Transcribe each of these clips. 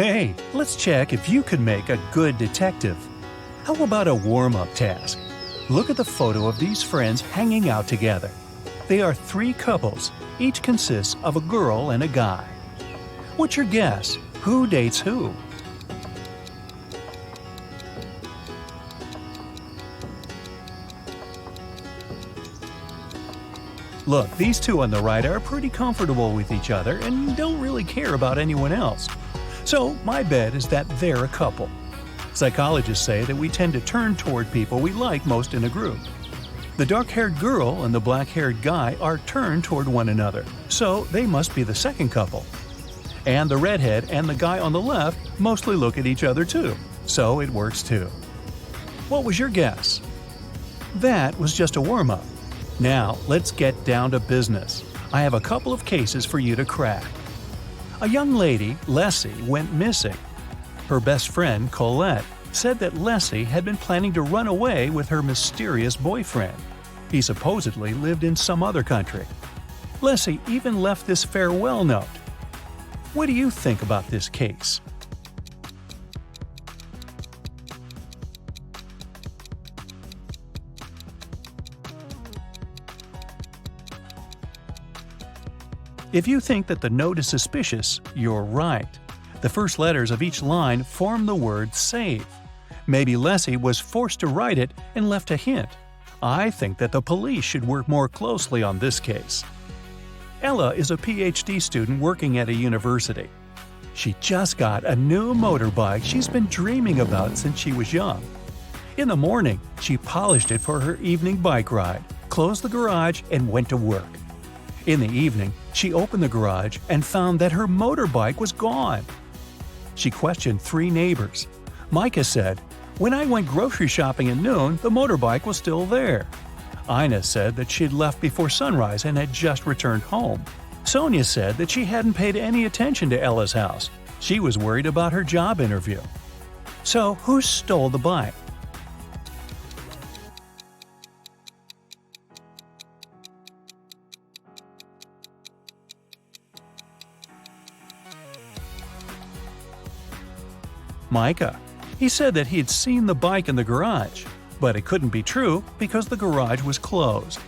Hey, let's check if you can make a good detective. How about a warm-up task? Look at the photo of these friends hanging out together. They are three couples. Each consists of a girl and a guy. What's your guess? Who dates who? Look, these two on the right are pretty comfortable with each other and don't really care about anyone else. So, my bet is that they're a couple. Psychologists say that we tend to turn toward people we like most in a group. The dark-haired girl and the black-haired guy are turned toward one another, so they must be the second couple. And the redhead and the guy on the left mostly look at each other too, so it works too. What was your guess? That was just a warm-up. Now, let's get down to business. I have a couple of cases for you to crack. A young lady, Leslie, went missing. Her best friend, Colette, said that Leslie had been planning to run away with her mysterious boyfriend. He supposedly lived in some other country. Leslie even left this farewell note. What do you think about this case? If you think that the note is suspicious, you're right. The first letters of each line form the word save. Maybe Leslie was forced to write it and left a hint. I think that the police should work more closely on this case. Ella is a PhD student working at a university. She just got a new motorbike she's been dreaming about since she was young. In the morning, she polished it for her evening bike ride, closed the garage, and went to work. In the evening, she opened the garage and found that her motorbike was gone. She questioned three neighbors. Micah said, "When I went grocery shopping at noon, the motorbike was still there." Ina said that she'd left before sunrise and had just returned home. Sonia said that she hadn't paid any attention to Ella's house. She was worried about her job interview. So, who stole the bike? Micah. He said that he had seen the bike in the garage, but it couldn't be true because the garage was closed.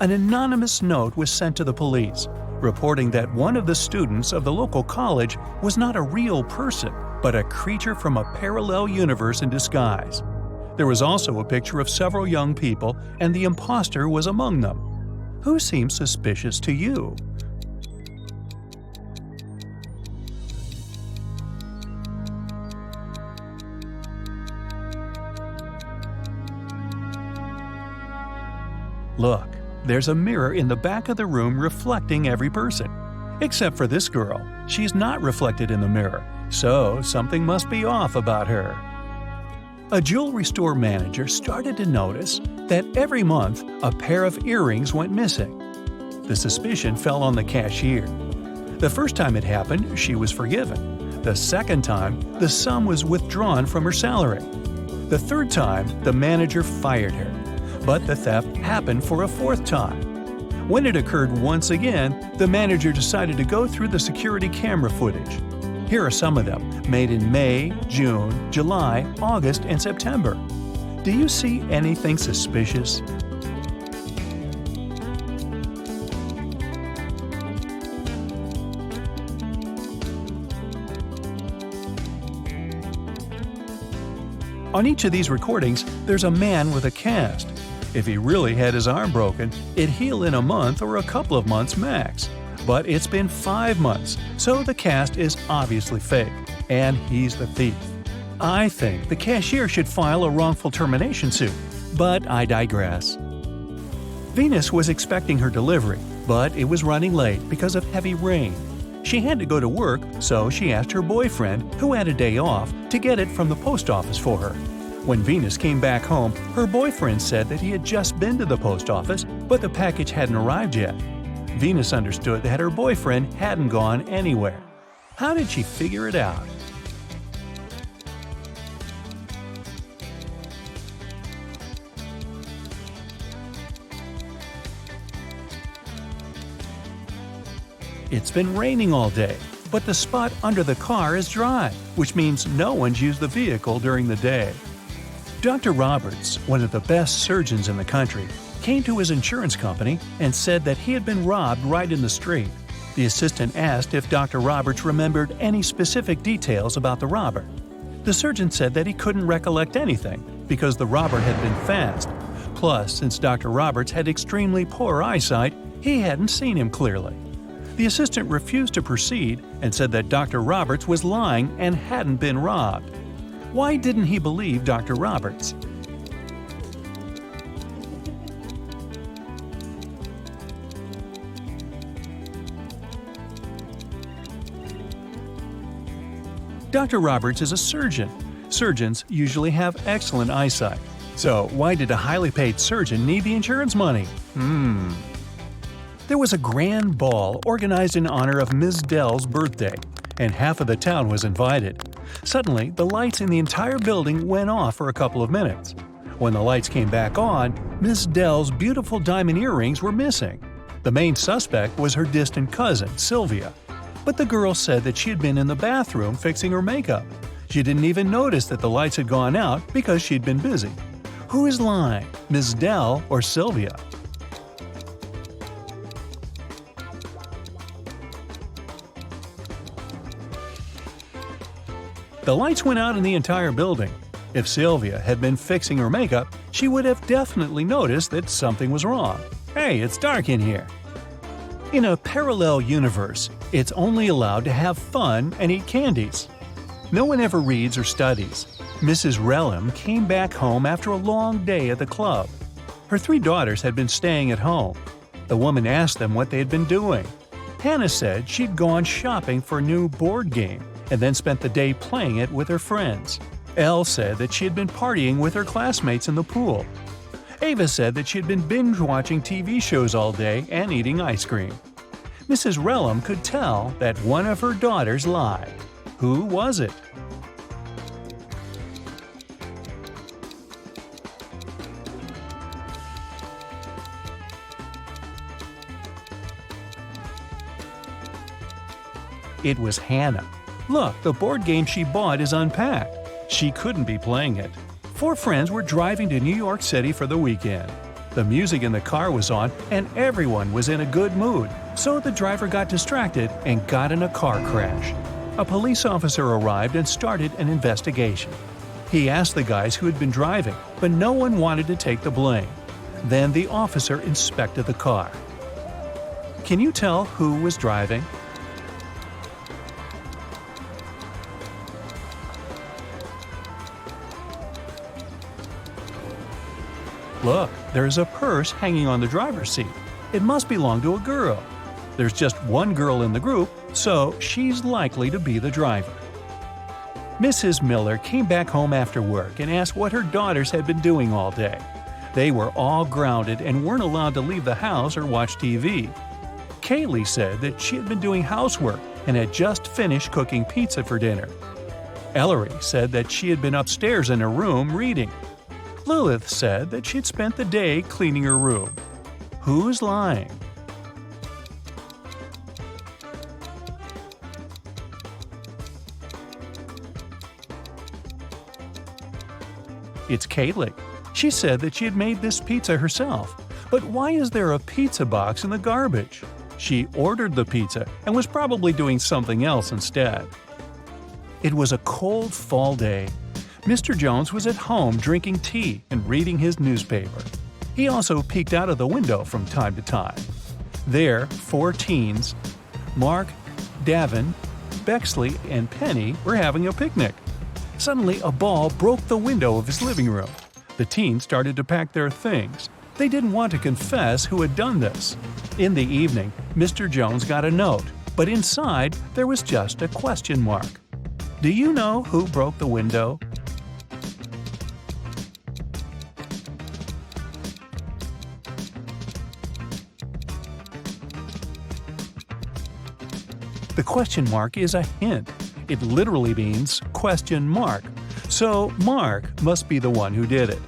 An anonymous note was sent to the police, reporting that one of the students of the local college was not a real person, but a creature from a parallel universe in disguise. There was also a picture of several young people, and the imposter was among them. Who seems suspicious to you? Look, there's a mirror in the back of the room reflecting every person. Except for this girl. She's not reflected in the mirror, so something must be off about her. A jewelry store manager started to notice that every month a pair of earrings went missing. The suspicion fell on the cashier. The first time it happened, she was forgiven. The second time, the sum was withdrawn from her salary. The third time, the manager fired her. But the theft happened for a fourth time. When it occurred once again, the manager decided to go through the security camera footage. Here are some of them, made in May, June, July, August, and September. Do you see anything suspicious? On each of these recordings, there's a man with a cast. If he really had his arm broken, it'd heal in a month or a couple of months max. But it's been 5 months, so the cast is obviously fake, and he's the thief. I think the cashier should file a wrongful termination suit, but I digress. Venus was expecting her delivery, but it was running late because of heavy rain. She had to go to work, so she asked her boyfriend, who had a day off, to get it from the post office for her. When Venus came back home, her boyfriend said that he had just been to the post office, but the package hadn't arrived yet. Venus understood that her boyfriend hadn't gone anywhere. How did she figure it out? It's been raining all day. but the spot under the car is dry, which means no one's used the vehicle during the day. Dr. Roberts, one of the best surgeons in the country, came to his insurance company and said that he had been robbed right in the street. The assistant asked if Dr. Roberts remembered any specific details about the robber. The surgeon said that he couldn't recollect anything because the robber had been fast. Plus, since Dr. Roberts had extremely poor eyesight, he hadn't seen him clearly. The assistant refused to proceed and said that Dr. Roberts was lying and hadn't been robbed. Why didn't he believe Dr. Roberts? Dr. Roberts is a surgeon. Surgeons usually have excellent eyesight. So why did a highly paid surgeon need the insurance money? There was a grand ball organized in honor of Ms. Dell's birthday, and half of the town was invited. Suddenly, the lights in the entire building went off for a couple of minutes. When the lights came back on, Ms. Dell's beautiful diamond earrings were missing. The main suspect was her distant cousin, Sylvia. But the girl said that she had been in the bathroom fixing her makeup. She didn't even notice that the lights had gone out because she'd been busy. Who is lying, Ms. Dell or Sylvia? The lights went out in the entire building. If Sylvia had been fixing her makeup, she would have definitely noticed that something was wrong. Hey, it's dark in here. In a parallel universe, it's only allowed to have fun and eat candies. No one ever reads or studies. Mrs. Relham came back home after a long day at the club. Her 3 daughters had been staying at home. The woman asked them what they had been doing. Hannah said she'd gone shopping for a new board game and then spent the day playing it with her friends. Elle said that she had been partying with her classmates in the pool. Ava said that she had been binge-watching TV shows all day and eating ice cream. Mrs. Relham could tell that one of her daughters lied. Who was it? It was Hannah. Look, the board game she bought is unpacked. She couldn't be playing it. 4 friends were driving to New York City for the weekend. The music in the car was on and everyone was in a good mood, so the driver got distracted and got in a car crash. A police officer arrived and started an investigation. He asked the guys who had been driving, but no one wanted to take the blame. Then the officer inspected the car. Can you tell who was driving? Look, there's a purse hanging on the driver's seat. It must belong to a girl. There's just one girl in the group, so she's likely to be the driver. Mrs. Miller came back home after work and asked what her daughters had been doing all day. They were all grounded and weren't allowed to leave the house or watch TV. Kaylee said that she had been doing housework and had just finished cooking pizza for dinner. Ellery said that she had been upstairs in her room reading. Lilith said that she'd spent the day cleaning her room. Who's lying? It's Kaylee. She said that she had made this pizza herself. But why is there a pizza box in the garbage? She ordered the pizza and was probably doing something else instead. It was a cold fall day. Mr. Jones was at home drinking tea and reading his newspaper. He also peeked out of the window from time to time. There, 4 teens, Mark, Davin, Bexley, and Penny, were having a picnic. Suddenly, a ball broke the window of his living room. The teens started to pack their things. They didn't want to confess who had done this. In the evening, Mr. Jones got a note, but inside there was just a question mark. Do you know who broke the window? The question mark is a hint. It literally means question mark. So Mark must be the one who did it.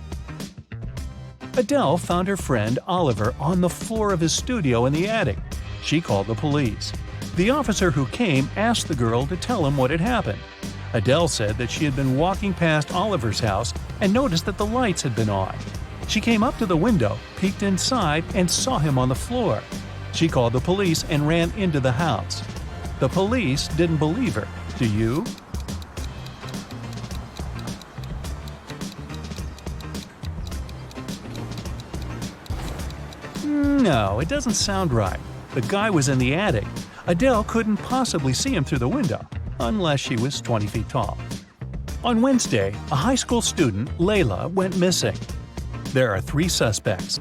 Adele found her friend Oliver on the floor of his studio in the attic. She called the police. The officer who came asked the girl to tell him what had happened. Adele said that she had been walking past Oliver's house and noticed that the lights had been on. She came up to the window, peeked inside, and saw him on the floor. She called the police and ran into the house. The police didn't believe her. Do you? No, it doesn't sound right. The guy was in the attic. Adele couldn't possibly see him through the window, unless she was 20 feet tall. On Wednesday, a high school student, Layla, went missing. There are 3 suspects: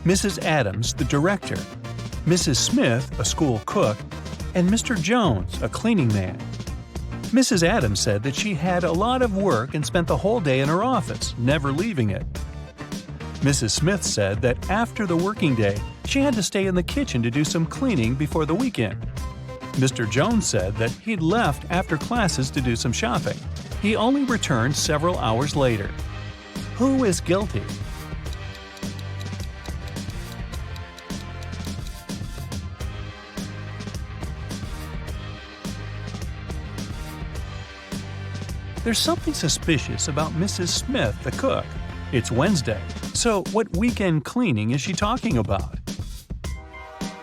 Mrs. Adams, the director, Mrs. Smith, a school cook, and Mr. Jones, a cleaning man. Mrs. Adams said that she had a lot of work and spent the whole day in her office, never leaving it. Mrs. Smith said that after the working day, she had to stay in the kitchen to do some cleaning before the weekend. Mr. Jones said that he'd left after classes to do some shopping. He only returned several hours later. Who is guilty? There's something suspicious about Mrs. Smith, the cook. It's Wednesday, so what weekend cleaning is she talking about?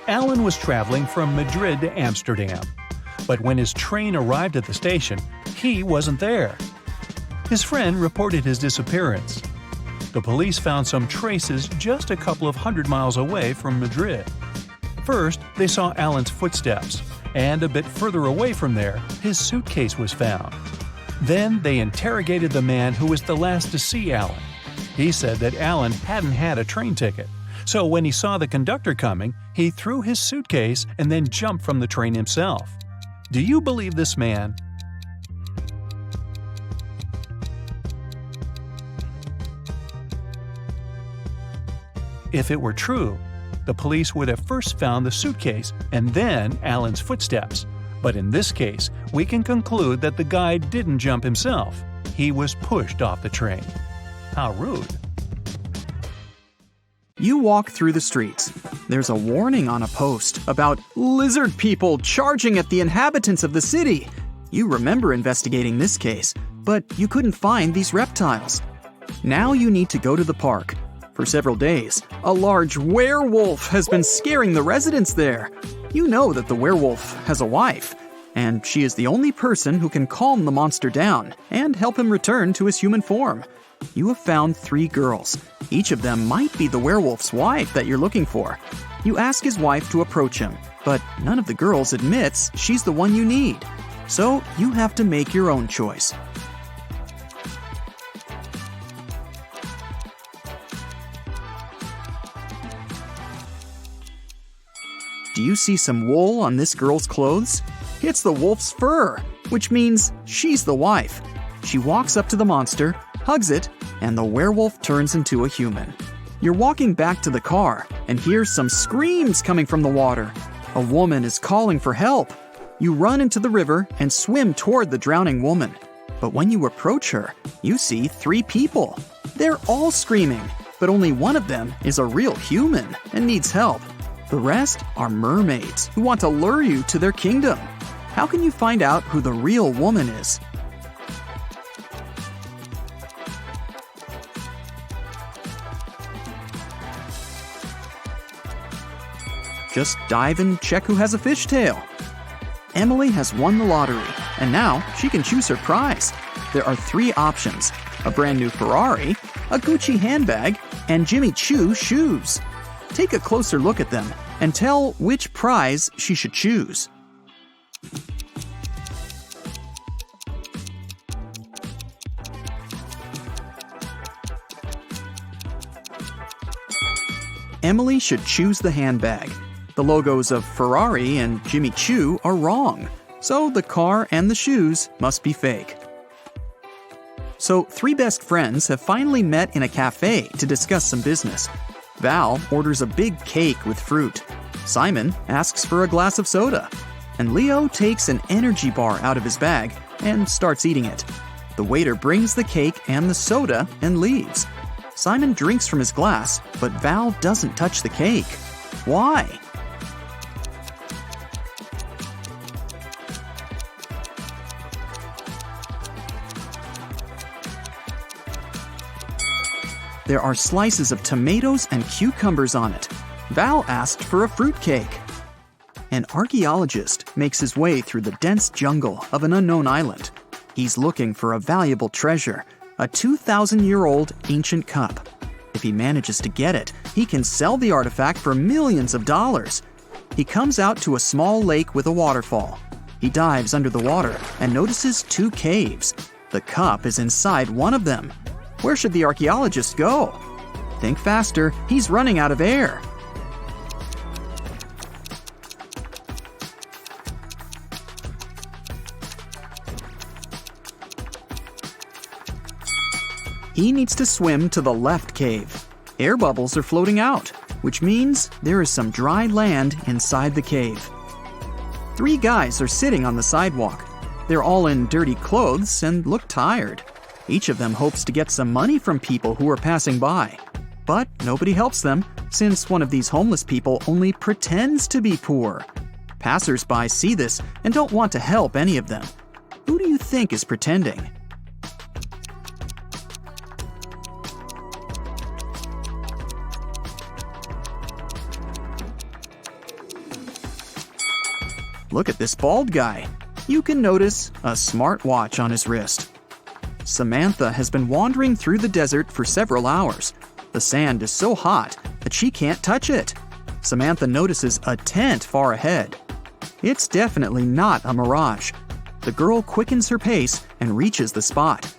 Alan was traveling from Madrid to Amsterdam, but when his train arrived at the station, he wasn't there. His friend reported his disappearance. The police found some traces just a couple of 100 miles away from Madrid. First, they saw Alan's footsteps, and a bit further away from there, his suitcase was found. Then they interrogated the man who was the last to see Alan. He said that Alan hadn't had a train ticket, so when he saw the conductor coming, he threw his suitcase and then jumped from the train himself. Do you believe this man? If it were true, the police would have first found the suitcase and then Alan's footsteps. But in this case, we can conclude that the guy didn't jump himself. He was pushed off the train. How rude. You walk through the streets. There's a warning on a post about lizard people charging at the inhabitants of the city. You remember investigating this case, but you couldn't find these reptiles. Now you need to go to the park. For several days, a large werewolf has been scaring the residents there. You know that the werewolf has a wife, and she is the only person who can calm the monster down and help him return to his human form. You have found 3 girls. Each of them might be the werewolf's wife that you're looking for. You ask his wife to approach him, but none of the girls admits she's the one you need. So you have to make your own choice. Do you see some wool on this girl's clothes? It's the wolf's fur, which means she's the wife. She walks up to the monster, hugs it, and the werewolf turns into a human. You're walking back to the car and hear some screams coming from the water. A woman is calling for help. You run into the river and swim toward the drowning woman. But when you approach her, you see 3 people. They're all screaming, but only one of them is a real human and needs help. The rest are mermaids who want to lure you to their kingdom. How can you find out who the real woman is? Just dive and check who has a fishtail. Emily has won the lottery, and now she can choose her prize. There are 3 options: a brand new Ferrari, a Gucci handbag, and Jimmy Choo shoes. Take a closer look at them and tell which prize she should choose. Emily should choose the handbag. The logos of Ferrari and Jimmy Choo are wrong, so the car and the shoes must be fake. So 3 best friends have finally met in a cafe to discuss some business. Val orders a big cake with fruit. Simon asks for a glass of soda. And Leo takes an energy bar out of his bag and starts eating it. The waiter brings the cake and the soda and leaves. Simon drinks from his glass, but Val doesn't touch the cake. Why? There are slices of tomatoes and cucumbers on it. Val asked for a fruitcake. An archaeologist makes his way through the dense jungle of an unknown island. He's looking for a valuable treasure, a 2,000-year-old ancient cup. If he manages to get it, he can sell the artifact for millions of dollars. He comes out to a small lake with a waterfall. He dives under the water and notices 2 caves. The cup is inside one of them. Where should the archaeologist go? Think faster, he's running out of air. He needs to swim to the left cave. Air bubbles are floating out, which means there is some dry land inside the cave. 3 guys are sitting on the sidewalk. They're all in dirty clothes and look tired. Each of them hopes to get some money from people who are passing by. But nobody helps them, since one of these homeless people only pretends to be poor. Passers-by see this and don't want to help any of them. Who do you think is pretending? Look at this bald guy. You can notice a smartwatch on his wrist. Samantha has been wandering through the desert for several hours. The sand is so hot that she can't touch it. Samantha notices a tent far ahead. It's definitely not a mirage. The girl quickens her pace and reaches the spot.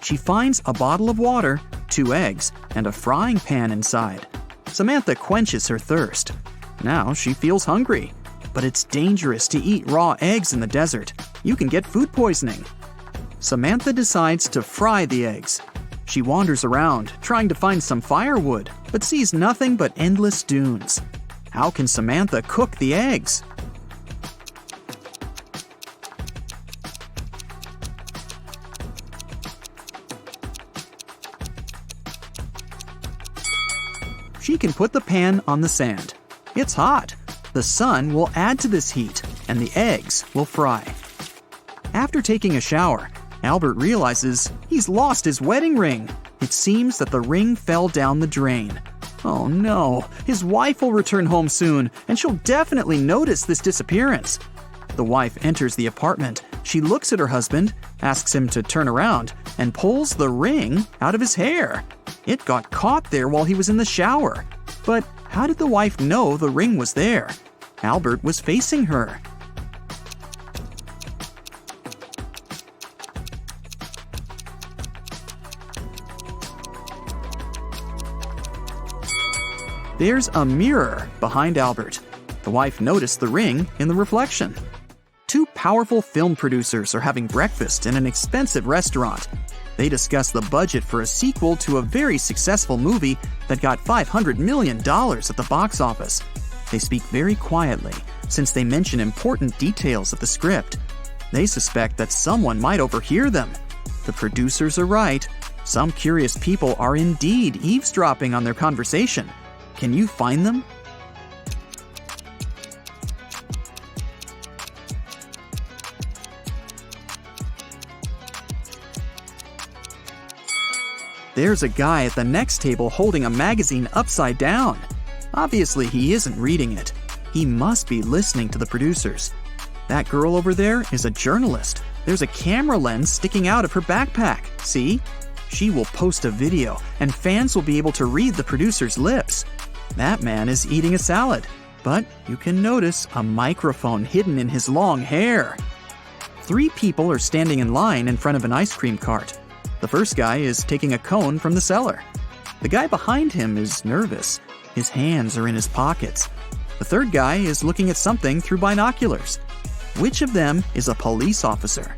She finds a bottle of water, 2 eggs, and a frying pan inside. Samantha quenches her thirst. Now she feels hungry. But it's dangerous to eat raw eggs in the desert. You can get food poisoning. Samantha decides to fry the eggs. She wanders around, trying to find some firewood, but sees nothing but endless dunes. How can Samantha cook the eggs? She can put the pan on the sand. It's hot. The sun will add to this heat, and the eggs will fry. After taking a shower, Albert realizes he's lost his wedding ring. It seems that the ring fell down the drain. Oh no, his wife will return home soon, and she'll definitely notice this disappearance. The wife enters the apartment. She looks at her husband, asks him to turn around, and pulls the ring out of his hair. It got caught there while he was in the shower. But how did the wife know the ring was there? Albert was facing her. There's a mirror behind Albert. The wife noticed the ring in the reflection. 2 powerful film producers are having breakfast in an expensive restaurant. They discuss the budget for a sequel to a very successful movie that got $500 million at the box office. They speak very quietly, since they mention important details of the script. They suspect that someone might overhear them. The producers are right. Some curious people are indeed eavesdropping on their conversation. Can you find them? There's a guy at the next table holding a magazine upside down. Obviously, he isn't reading it. He must be listening to the producers. That girl over there is a journalist. There's a camera lens sticking out of her backpack. See? She will post a video, and fans will be able to read the producer's lips. That man is eating a salad, but you can notice a microphone hidden in his long hair. 3 people are standing in line in front of an ice cream cart. The first guy is taking a cone from the seller. The guy behind him is nervous. His hands are in his pockets. The third guy is looking at something through binoculars. Which of them is a police officer?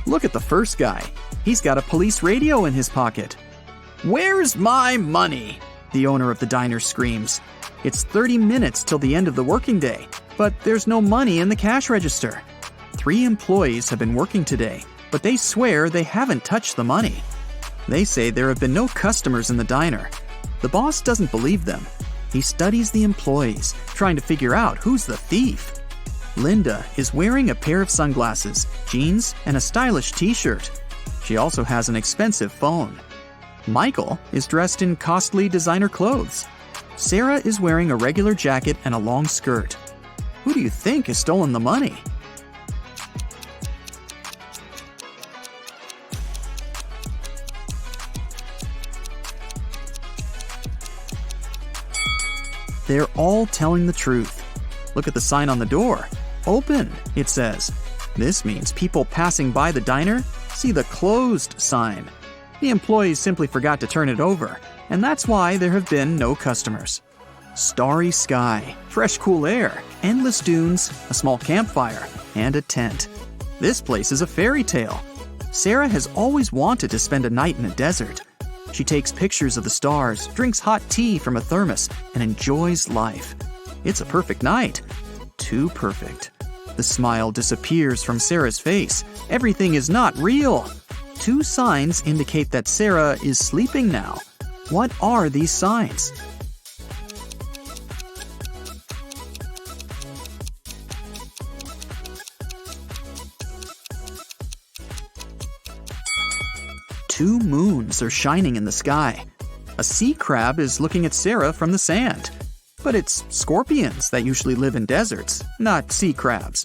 Look at the first guy. He's got a police radio in his pocket. "Where's my money?" the owner of the diner screams. It's 30 minutes till the end of the working day, but there's no money in the cash register. 3 employees have been working today, but they swear they haven't touched the money. They say there have been no customers in the diner. The boss doesn't believe them. He studies the employees, trying to figure out who's the thief. Linda is wearing a pair of sunglasses, jeans, and a stylish t-shirt. She also has an expensive phone. Michael is dressed in costly designer clothes. Sarah is wearing a regular jacket and a long skirt. Who do you think has stolen the money? They're all telling the truth. Look at the sign on the door. Open, it says. This means people passing by the diner see the closed sign. The employees simply forgot to turn it over, and that's why there have been no customers. Starry sky, fresh cool air, endless dunes, a small campfire, and a tent. This place is a fairy tale. Sarah has always wanted to spend a night in a desert. She takes pictures of the stars, drinks hot tea from a thermos, and enjoys life. It's a perfect night. Too perfect. The smile disappears from Sarah's face. Everything is not real. 2 signs indicate that Sarah is sleeping now. What are these signs? Two moons are shining in the sky. A sea crab is looking at Sarah from the sand. But it's scorpions that usually live in deserts, not sea crabs.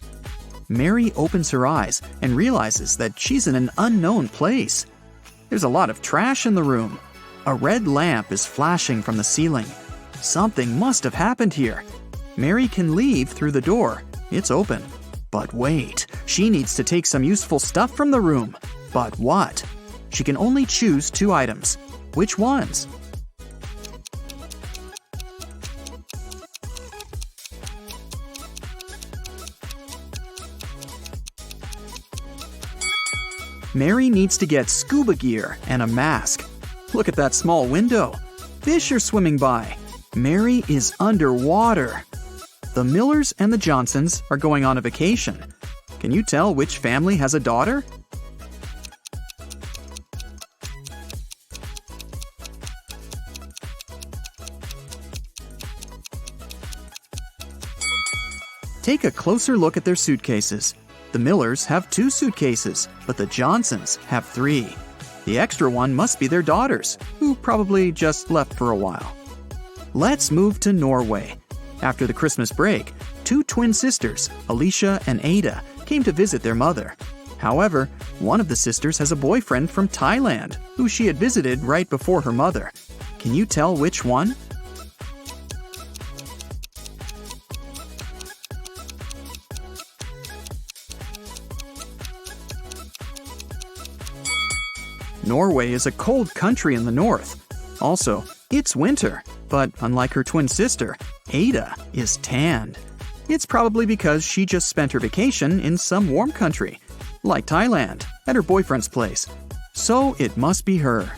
Mary opens her eyes and realizes that she's in an unknown place. There's a lot of trash in the room. A red lamp is flashing from the ceiling. Something must have happened here. Mary can leave through the door. It's open. But wait, she needs to take some useful stuff from the room. But what? She can only choose 2 items. Which ones? Mary needs to get scuba gear and a mask. Look at that small window. Fish are swimming by. Mary is underwater. The Millers and the Johnsons are going on a vacation. Can you tell which family has a daughter? Take a closer look at their suitcases. The Millers have 2 suitcases, but the Johnsons have 3. The extra one must be their daughters, who probably just left for a while. Let's move to Norway. After the Christmas break, 2 twin sisters, Alicia and Ada, came to visit their mother. However, one of the sisters has a boyfriend from Thailand, who she had visited right before her mother. Can you tell which one? Norway is a cold country in the north. Also, it's winter, but unlike her twin sister, Ada is tanned. It's probably because she just spent her vacation in some warm country, like Thailand, at her boyfriend's place. So it must be her.